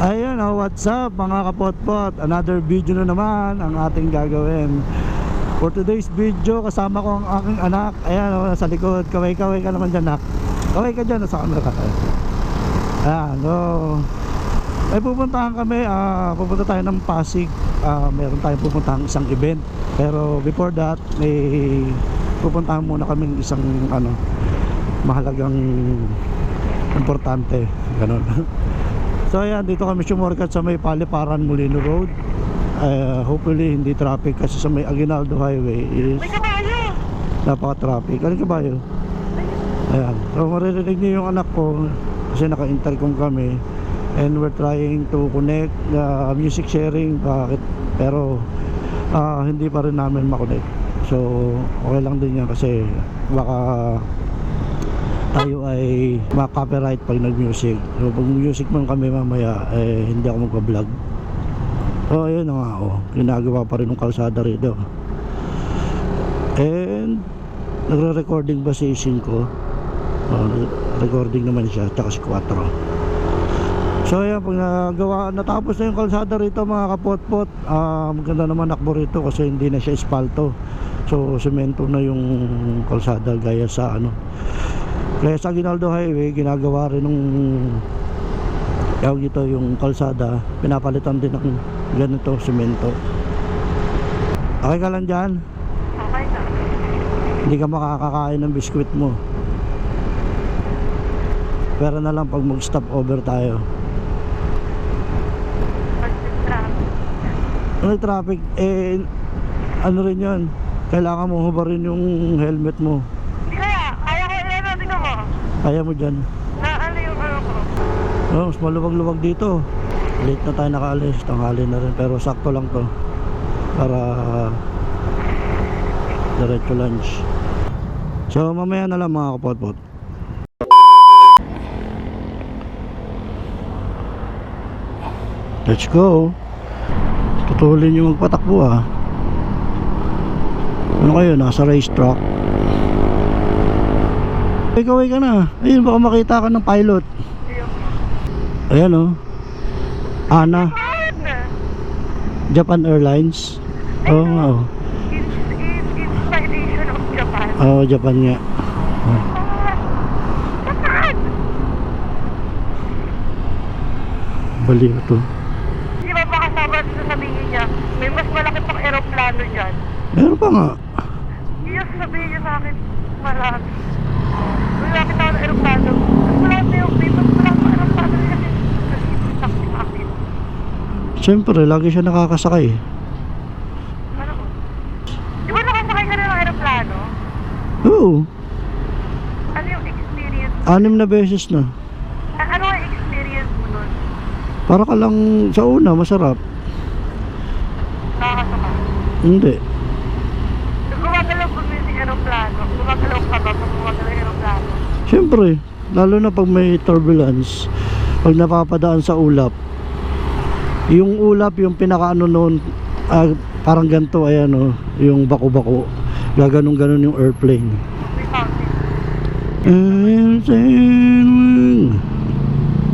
Ayun, what's up mga kapotpot? Another video na naman ang ating gagawin. For today's video, kasama ko ang aking anak. Ayan, sa likod. Kaway-kaway ka naman dyan, nak. Kaway ka dyan, sa camera. Ayan, so ay pupuntahan kami. Pupunta tayo ng Pasig. Meron tayong pupuntahan isang event. Pero before that, may pupuntahan muna kami isang mahalagang importante. Ganun. So ayan, dito kami sumorkat sa may Paliparan Molino Road. Hopefully hindi traffic kasi sa may Aguinaldo Highway is napaka-traffic. Anong kabayo? Ayan. So maririnig niyo yung anak ko kasi naka-intercom kami and we're trying to connect music sharing. Pero hindi pa rin namin makonect. So okay lang din yan kasi baka tayo ay ma-copyright pag nag-music. So pag music man kami mamaya, hindi ako magpa-vlog. So ayun na nga, ginagawa pa rin ng kalsada rito. And nagre-recording ba si 5? Recording naman siya, tsaka si 4. So ayan, pag natapos na yung kalsada rito mga kapotpot, maganda naman akbo rito kasi hindi na siya espalto. So semento na yung kalsada gaya sa kaya sa Aguinaldo Highway, ginagawa rin nung dito yung kalsada, pinapalitan din ng ganito, semento. Okay ka lang dyan? Okay na. Hindi ka makakakain ng biskwit mo. Pero na lang pag mag-stop over tayo. Ano traffic? Ano rin yun? Kailangan mo hubarin yung helmet mo. Kaya mo dyan. Ano yung ko? Mas maluwag-luwag dito. Late na tayo nakaalis. Tanghali na rin. Pero sakto lang to para diretso lunch. So mamaya na lang mga kapotpot. Let's go. Tutulin yung magpatakbo Ano kayo? Nasa racetrack. Kaway ka na. Ayun, baka makita ka ng pilot. Ayan Ana, Japan Airlines. Oo. Inspiration of Japan. Oo, Japan nga. Japan! Baliw to. Di ba makasama sa sabihin niya, may mas malaki pang aeroplano dyan. Meron pa nga. Yung sabihin niya sa akin, marami. Malapit ako ng aeroplano. Mas malapit yung may mas malapit ang aeroplano niya kasi nag-iitak sa akin. Siyempre, lagi siya nakakasakay. Ano ko? Di ba nakasakay ka na ng aeroplano? Oo. Ano yung experience? 6 na beses na. Ano ang experience mo nun? Para ka lang sa una, masarap. Nakakasakay? Hindi. Gumagalaw pag may aeroplano. Gumagalaw ka ba pag gumagalaw yung aeroplano? Siyempre, lalo na pag may turbulence, pag napapadaan sa ulap. Yung ulap, yung pinakaano noon, parang ganito, ayan yung bako-bako. Gaganon-ganon yung airplane. May fountain. I'm sailing,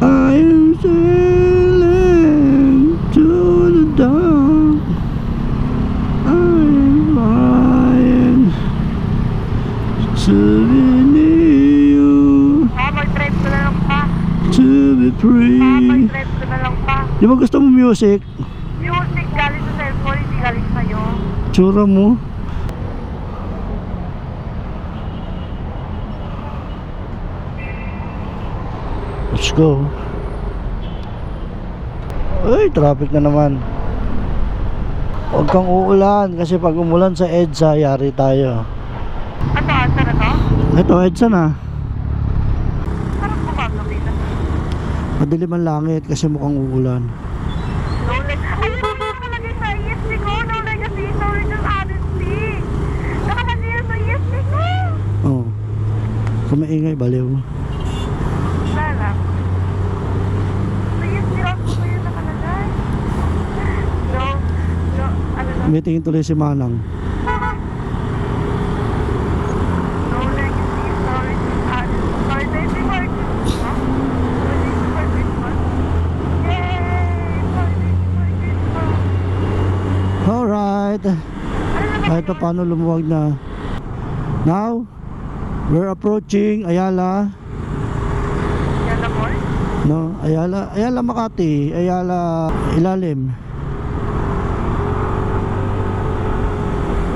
I am sailing to the dark, I'm flying to be near you, Mag-drive ko na lang pa. to be free. Mag-drive ko na lang pa. Di ba gusto mo music? Music galing sa cellphone, hindi galing sa'yo. Tsura mo. Let's go. Ay, traffic na naman. Huwag kang uulan kasi pag umulan sa EDSA, yari tayo. Ano, asa na to? Ito, EDSA na. Parang kumagabi na. Madilim ang langit kasi mukhang uulan. Knowledge. Ay, nakalagay sa ESP ko. Knowledge kasi knowledge of honesty. Nakalagay sa ESP ko. Oh. Kung maingay, baliw. Wala lang. Sa ESP lang ko yun nakalagay. No, ano lang. Meeting tuloy si Manang. Knowledge is knowledge of honesty. Sorry, 24. Huh? 24 Christmas. Yay! Kahit pa paano lumuwag na. Now, we're approaching Ayala. Yan na boy. No, Ayala Makati, Ayala Ilalim.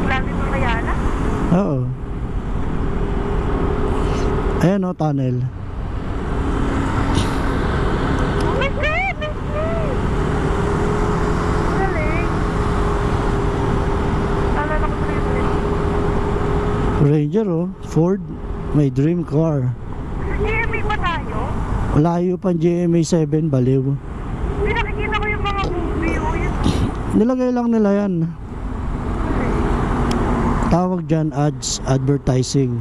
Lalim ng Ayala. Oo. Ayan o, tunnel. Oh my God! Galing. Alala ko tuloy yung Ranger oh, Ford, may dream car. GMA ba tayo? Malayo pang GMA 7, baliw. Hindi nakikita ko yung mga movie o yun. Nilagay lang nila yan. Tawag dyan ads, advertising.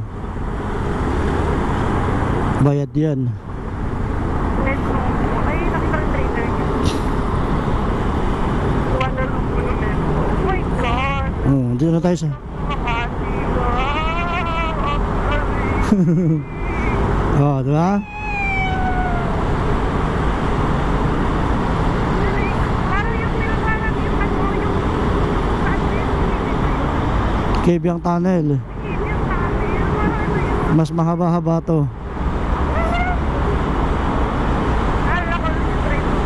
Bayad yan. Let's go. Ay, nakita ko yung trailer niya. Wonder Woman. Oh my God! Oh, dito na tayo sa... Makati. Oh, diba? Parang yung pinagalan yung ano, yung Kebyang tunnel. yung sabi, parang ano yun. Mas mahaba-haba to. Alala ko yung trailer.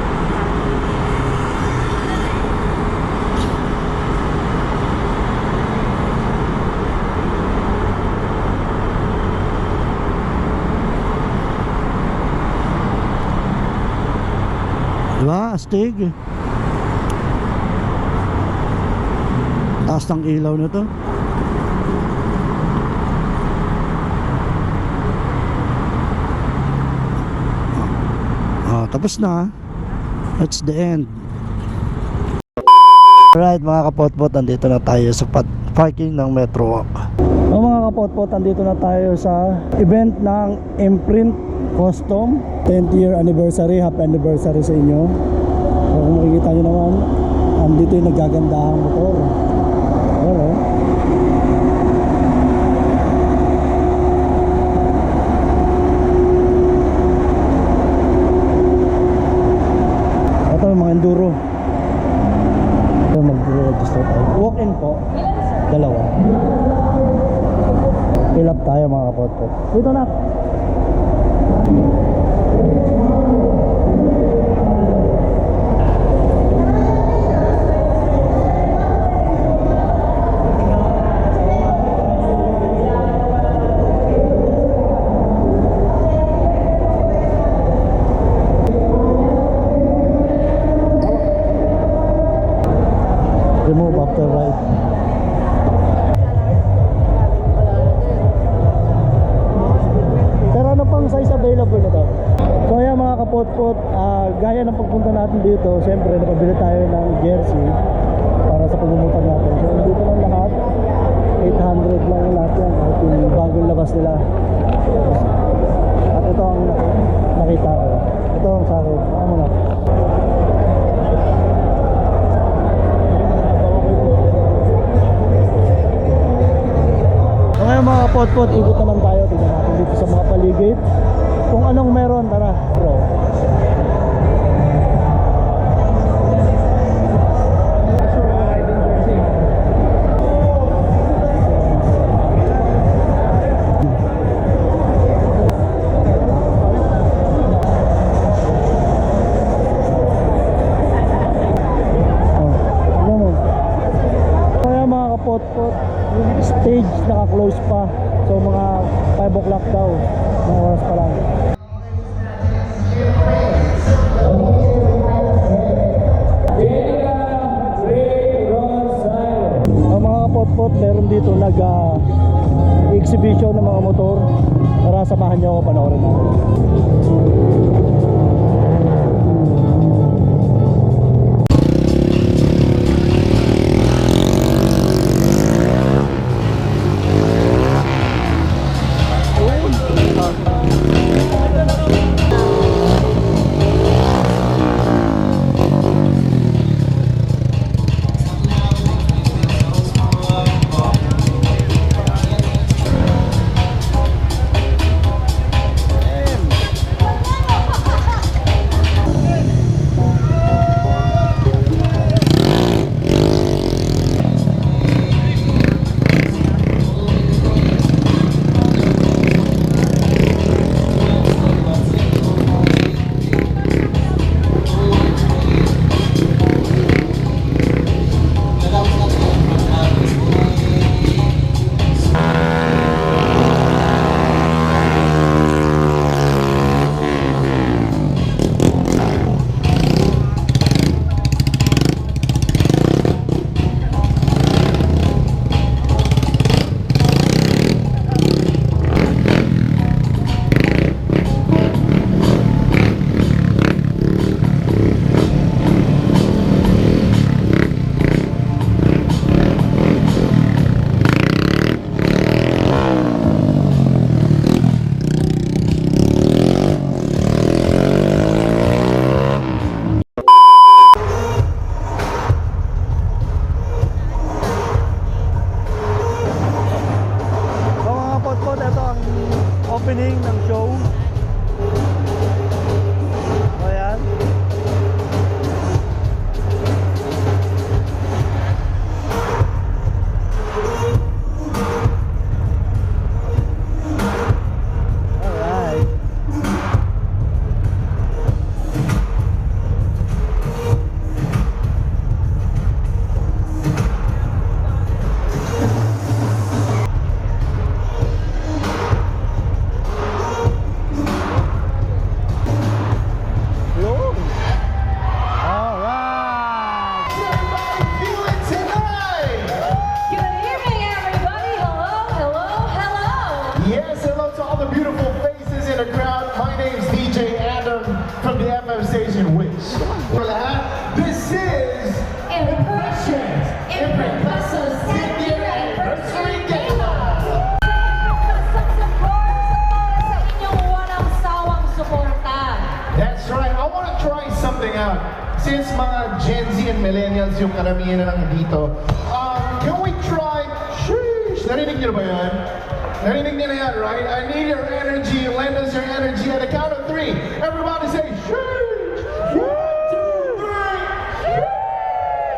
Diba? Astig. Taas ng ilaw na to. Tapos na. That's the end. Alright mga kapotpot, nandito na tayo sa parking ng Metro Walk. Mga kapotpot, nandito na tayo sa event ng Imprint Custom 10th year anniversary, happy anniversary sa inyo. So, kung makikita nyo naman, andito yung nagagandahang motor. Ayan, ito yung mga enduro. Ito mag-register tayo. Walk-in po, dalawa. Fill up tayo mga kapotpot. Dito na. Remove after ride. Pero ano pang size available na to? So ayan mga kapotpot, gaya ng pagpunta natin dito, siyempre nakabili tayo ng jersey para sa pagmumutag natin. So dito lang lahat, 800 lang lahat yan, kahit yung bagong labas nila. At ito ang nakita ko. Ito ang sa akin. Ano na? Ngayon mga kapotpot, ikot naman tayo. Tignan natin dito sa mga paligid kung anong meron. Tara bro. Yung stage naka-close pa, so mga 5 o'clock daw, mga oras pa lang. Ang mga kapotpot, meron dito nag-exhibition ng mga motor. Tara, samahan niyo ako, panoorin natin. This is Impressions. Imprint Custom's 10-year anniversary gala. Customs, of course, para sa inyong walang sawang suporta. That's right. I want to try something out. Since mga Gen Z and Millennials yung karamihan na lang dito, can we try, sheesh, narinig niyo ba yan? Narinig niyo na yan, right? I need your energy, lend us your energy at the count of 3. Everybody say, sheesh! 1, 2, 3!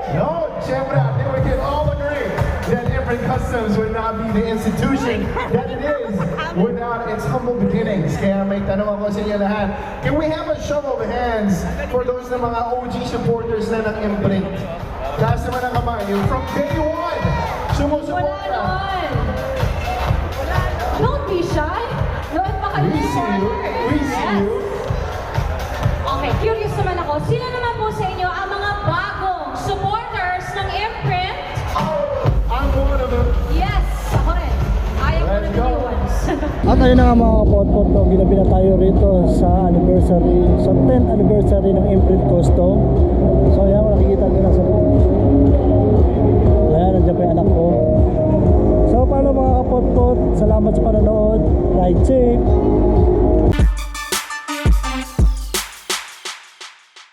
No, syempre, I think we can all agree that Imprint Customs would not be the institution that it is without its humble beginnings. Kaya may tanong ako sa inyo lahat. Can we have a show of hands for those na mga OG supporters na ng Imprint? Taas naman ang kamay. Yung from day one, Wala sumusuporta. naman. Don't be shy. Noon pa kayo We see you. We see Yes. you. Okay, curious naman ako. Sino naman po sa inyo ang mga bagong supporters ng Imprint? I'm one of them. Yes, ako rin. Ayaw ko Let's ng go. new ones. At ayun na nga mga kapot-pot, no, ginabi na tayo rito sa anniversary, sa 10th anniversary ng Imprint Custom. So ayan, nakikita nyo na sa ayan, nandiyan pa yung anak ko. So paano mga kapot-pot, salamat sa panonood, ride safe.